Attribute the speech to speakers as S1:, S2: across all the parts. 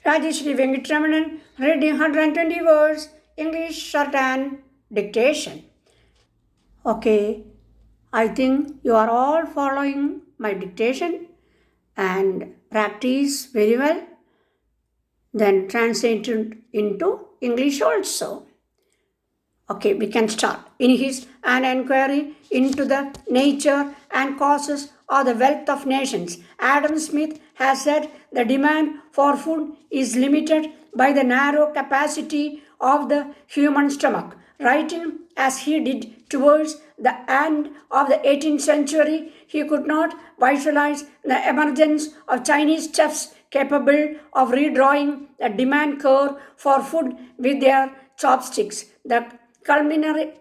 S1: Rajeshri Venkatramanan, reading 120 words, English short and dictation. Okay, I think you are all following my dictation and practice very well, then translate it into English also. Okay, we can start. In his An Enquiry into the Nature and Causes of the Wealth of Nations, Adam Smith has said the demand for food is limited by the narrow capacity of the human stomach. Writing as he did towards the end of the 18th century, he could not visualize the emergence of Chinese chefs capable of redrawing the demand curve for food with their chopsticks. The culinary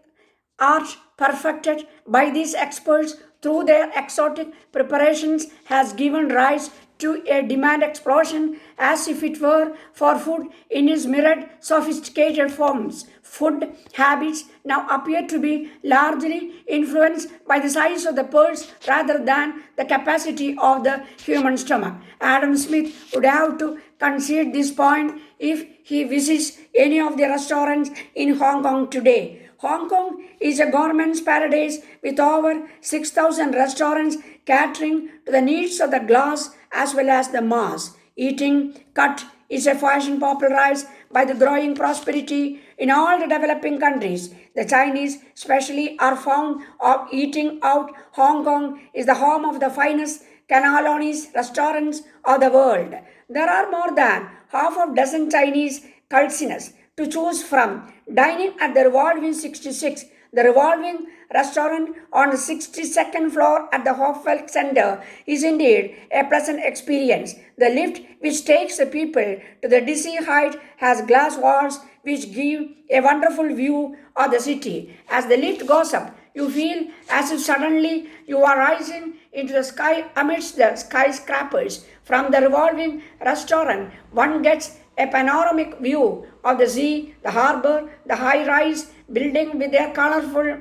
S1: art perfected by these experts through their exotic preparations has given rise to a demand explosion as if it were for food in its myriad sophisticated forms. Food habits now appear to be largely influenced by the size of the purse rather than the capacity of the human stomach. Adam Smith would have to concede this point if he visits any of the restaurants in Hong Kong today. Hong Kong is a government's paradise with over 6,000 restaurants catering to the needs of the class as well as the mass. Eating cut is a fashion popularized by the growing prosperity in all the developing countries. The Chinese, especially, are fond of eating out. Hong Kong is the home of the finest cannelloni's restaurants of the world. There are more than half a dozen Chinese cuisines to choose from. Dining at the Revolving 66, the revolving restaurant on the 62nd floor at the Hoffelk Center, is indeed a pleasant experience. The lift, which takes the people to the dizzy height, has glass walls which give a wonderful view of the city. As the lift goes up, you feel as if suddenly you are rising into the sky amidst the skyscrapers. From the revolving restaurant, one gets a panoramic view of the sea, the harbor, the high-rise building with their colorful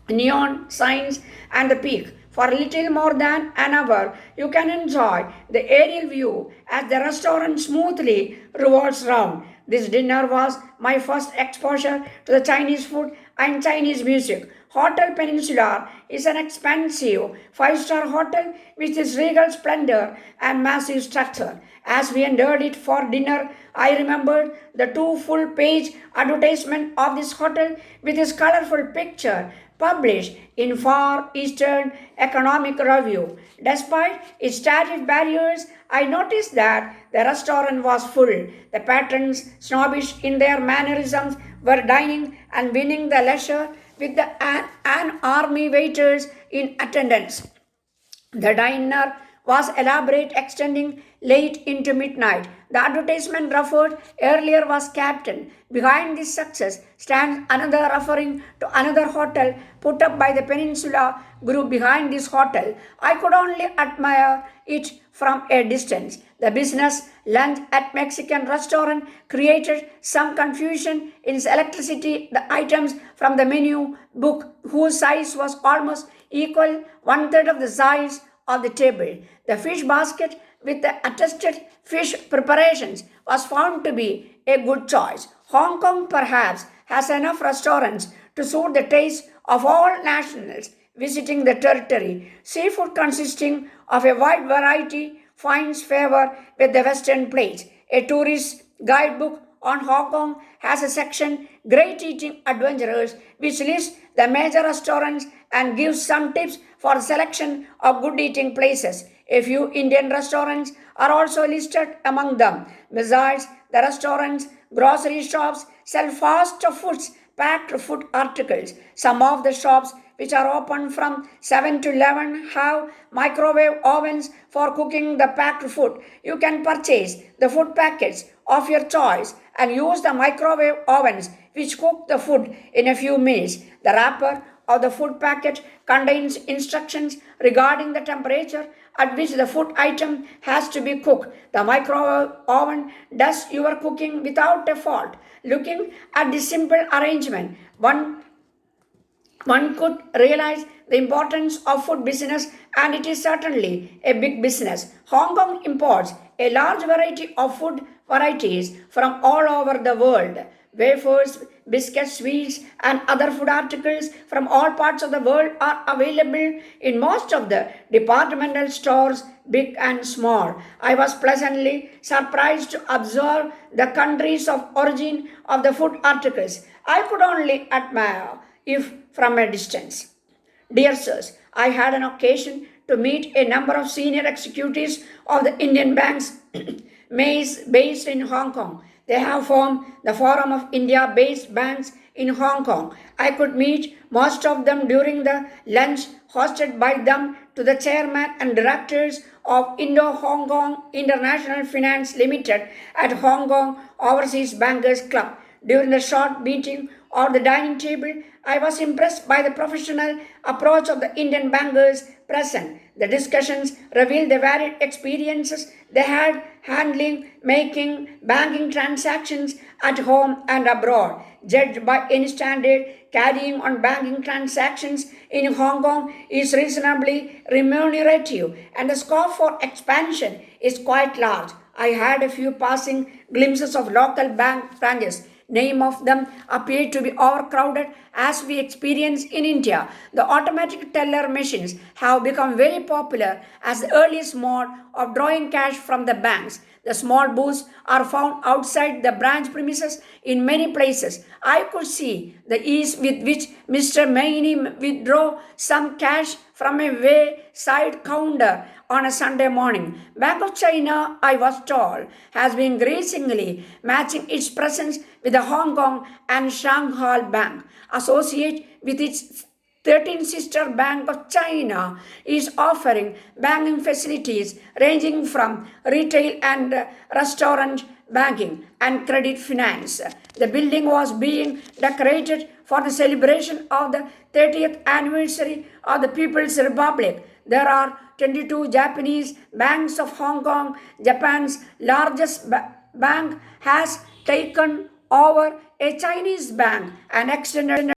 S1: neon signs and the peak. For a little more than an hour, you can enjoy the aerial view as the restaurant smoothly revolves round. This dinner was my first exposure to the Chinese food and Chinese music. Hotel Peninsula is an expensive five-star hotel with its regal splendor and massive structure. As we entered it for dinner, I remembered the two full-page advertisement of this hotel with its colorful picture published in Far Eastern Economic Review. Despite its tariff barriers, I noticed that the restaurant was full. The patrons, snobbish in their mannerisms, were dining and winning the leisure with an army waiters in attendance. The dinner was elaborate, extending late into midnight. The advertisement referred earlier was Captain. Behind this success stands another referring to another hotel put up by the Peninsula Group behind this hotel. I could only admire it from a distance. The business lunch at Mexican restaurant created some confusion in its electricity. The items from the menu book, whose size was almost equal one third of the size of the table. The fish basket with the attested fish preparations was found to be a good choice. Hong Kong perhaps has enough restaurants to suit the taste of all nationals visiting the territory. Seafood consisting of a wide variety finds favor with the Western plates. A tourist guidebook on Hong Kong has a section Great Eating Adventurers which lists the major restaurants and gives some tips for selection of good eating places. A few Indian restaurants are also listed among them. Besides, the restaurants, grocery shops sell fast foods, packed food articles. Some of the shops which are open from 7 to 11 have microwave ovens for cooking the packed food. You can purchase the food packets of your choice and use the microwave ovens which cook the food in a few minutes. The wrapper of the food packet contains instructions regarding the temperature at which the food item has to be cooked. The microwave oven does your cooking without a fault. Looking at this simple arrangement, one could realize the importance of food business, and it is certainly a big business. Hong Kong imports a large variety of food varieties from all over the world. Wafers, biscuits, sweets, and other food articles from all parts of the world are available in most of the departmental stores, big and small. I was pleasantly surprised to observe the countries of origin of the food articles. I could only admire if from a distance. Dear sirs, I had an occasion to meet a number of senior executives of the Indian banks based in Hong Kong. They have formed the Forum of India based banks in Hong Kong. I could meet most of them during the lunch hosted by them to the chairman and directors of Indo-Hong Kong International Finance Limited at Hong Kong Overseas Bankers Club. During the short meeting or the dining table, I was impressed by the professional approach of the Indian bankers present. The discussions revealed the varied experiences they had handling, making banking transactions at home and abroad. Judged by any standard, carrying on banking transactions in Hong Kong is reasonably remunerative and the scope for expansion is quite large. I had a few passing glimpses of local bank branches. Name of them appeared to be overcrowded as we experience in India. The automatic teller machines have become very popular as the earliest mode of drawing cash from the banks. The small booths are found outside the branch premises in many places. I could see the ease with which Mr. Maini withdrew some cash from a wayside counter on a Sunday morning. Bank of China, I was told, has been increasingly matching its presence with the Hong Kong and Shanghai Bank. Associate with its 13th sister Bank of China is offering banking facilities ranging from retail and restaurant banking and credit finance. The building was being decorated for the celebration of the 30th anniversary of the People's Republic. There are 22 Japanese banks of Hong Kong. Japan's largest bank has taken over a Chinese bank and extended